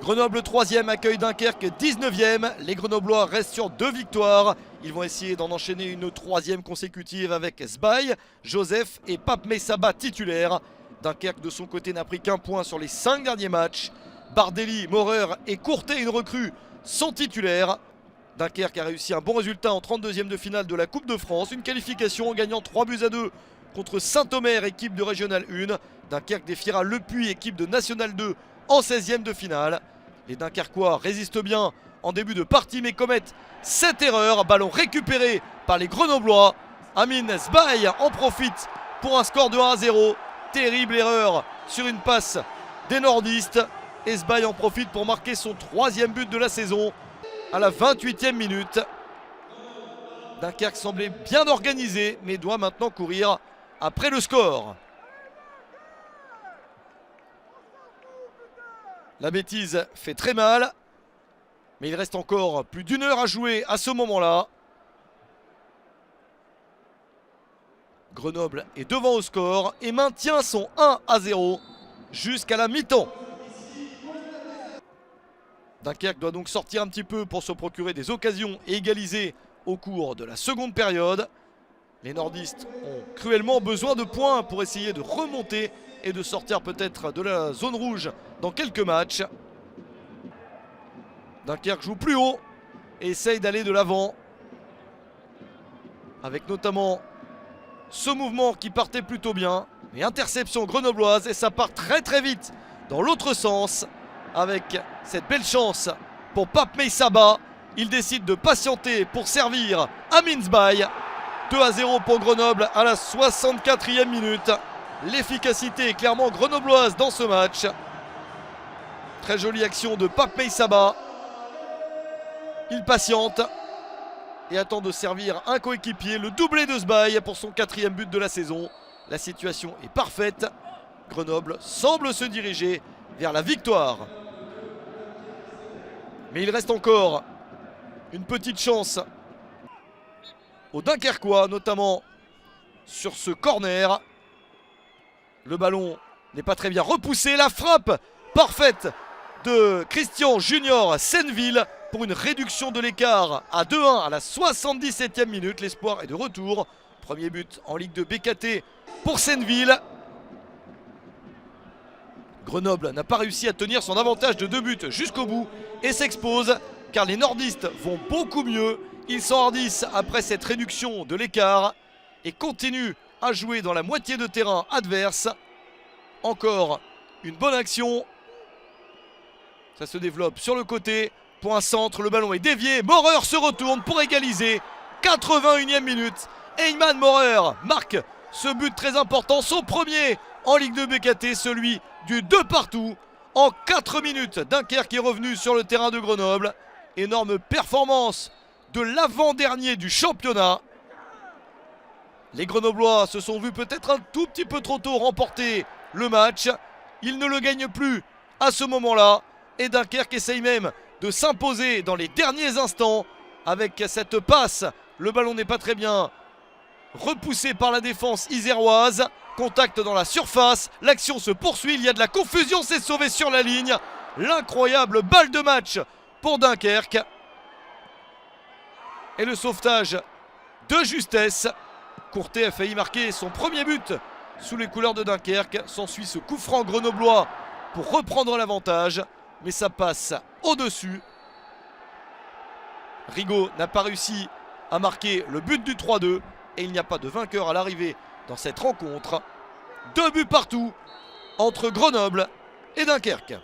Grenoble 3e accueille Dunkerque 19e. Les Grenoblois restent sur 2 victoires. Ils vont essayer d'en enchaîner une 3e consécutive avec Sbaï, Joseph et Pape Messaba titulaires. Dunkerque de son côté n'a pris qu'un point sur les 5 derniers matchs. Bardelli, Maurer et Courtet, une recrue, sont titulaires. Dunkerque a réussi un bon résultat en 32e de finale de la Coupe de France. Une qualification en gagnant 3-2 contre Saint-Omer, équipe de Régional 1. Dunkerque défiera Le Puy, équipe de National 2, en 16e de finale. Les Dunkerquois résistent bien en début de partie mais commettent cette erreur. Ballon récupéré par les Grenoblois. Amine Sbaï en profite pour un score de 1-0. Terrible erreur sur une passe des nordistes. Et Sbaï en profite pour marquer son 3e but de la saison à la 28e minute. Dunkerque semblait bien organisé mais doit maintenant courir après le score. La bêtise fait très mal, mais il reste encore plus d'1 heure à jouer à ce moment-là. Grenoble est devant au score et maintient son 1-0 jusqu'à la mi-temps. Dunkerque doit donc sortir un petit peu pour se procurer des occasions et égaliser au cours de la seconde période. Les nordistes ont cruellement besoin de points pour essayer de remonter et de sortir peut-être de la zone rouge dans quelques matchs. Dunkerque joue plus haut et essaye d'aller de l'avant. Avec notamment ce mouvement qui partait plutôt bien. Et interception grenobloise et ça part très très vite dans l'autre sens. Avec cette belle chance pour Pape Messaba. Il décide de patienter pour servir Amine Sbaï. 2-0 pour Grenoble à la 64e minute. L'efficacité est clairement grenobloise dans ce match. Très jolie action de Pape Messaba. Il patiente et attend de servir un coéquipier. Le doublé de Sbaï pour son 4e but de la saison. La situation est parfaite. Grenoble semble se diriger vers la victoire. Mais il reste encore une petite chance aux Dunkerquois, notamment sur ce corner. Le ballon n'est pas très bien repoussé. La frappe parfaite de Christian Junior Senneville pour une réduction de l'écart à 2-1 à la 77e minute. L'espoir est de retour. Premier but en Ligue 2 BKT pour Senneville. Grenoble n'a pas réussi à tenir son avantage de 2 buts jusqu'au bout et s'expose car les nordistes vont beaucoup mieux. Ils s'enhardissent après cette réduction de l'écart et continuent à jouer dans la moitié de terrain adverse. Encore une bonne action. Ça se développe sur le côté. Point centre, le ballon est dévié. Maurer se retourne pour égaliser. 81e minute. Eyman Maurer marque ce but très important. Son premier en Ligue 2 BKT, celui du 2 partout. En 4 minutes, Dunkerque est revenu sur le terrain de Grenoble. Énorme performance de l'avant-dernier du championnat. Les Grenoblois se sont vus peut-être un tout petit peu trop tôt remporter le match. Ils ne le gagnent plus à ce moment-là. Et Dunkerque essaye même de s'imposer dans les derniers instants avec cette passe. Le ballon n'est pas très bien repoussé par la défense iséroise. Contact dans la surface. L'action se poursuit. Il y a de la confusion. C'est sauvé sur la ligne. L'incroyable balle de match pour Dunkerque. Et le sauvetage de justesse. Courtet a failli marquer son premier but sous les couleurs de Dunkerque. S'ensuit ce coup franc grenoblois pour reprendre l'avantage. Mais ça passe au-dessus. Rigaud n'a pas réussi à marquer le but du 3-2. Et il n'y a pas de vainqueur à l'arrivée dans cette rencontre. 2 buts partout entre Grenoble et Dunkerque.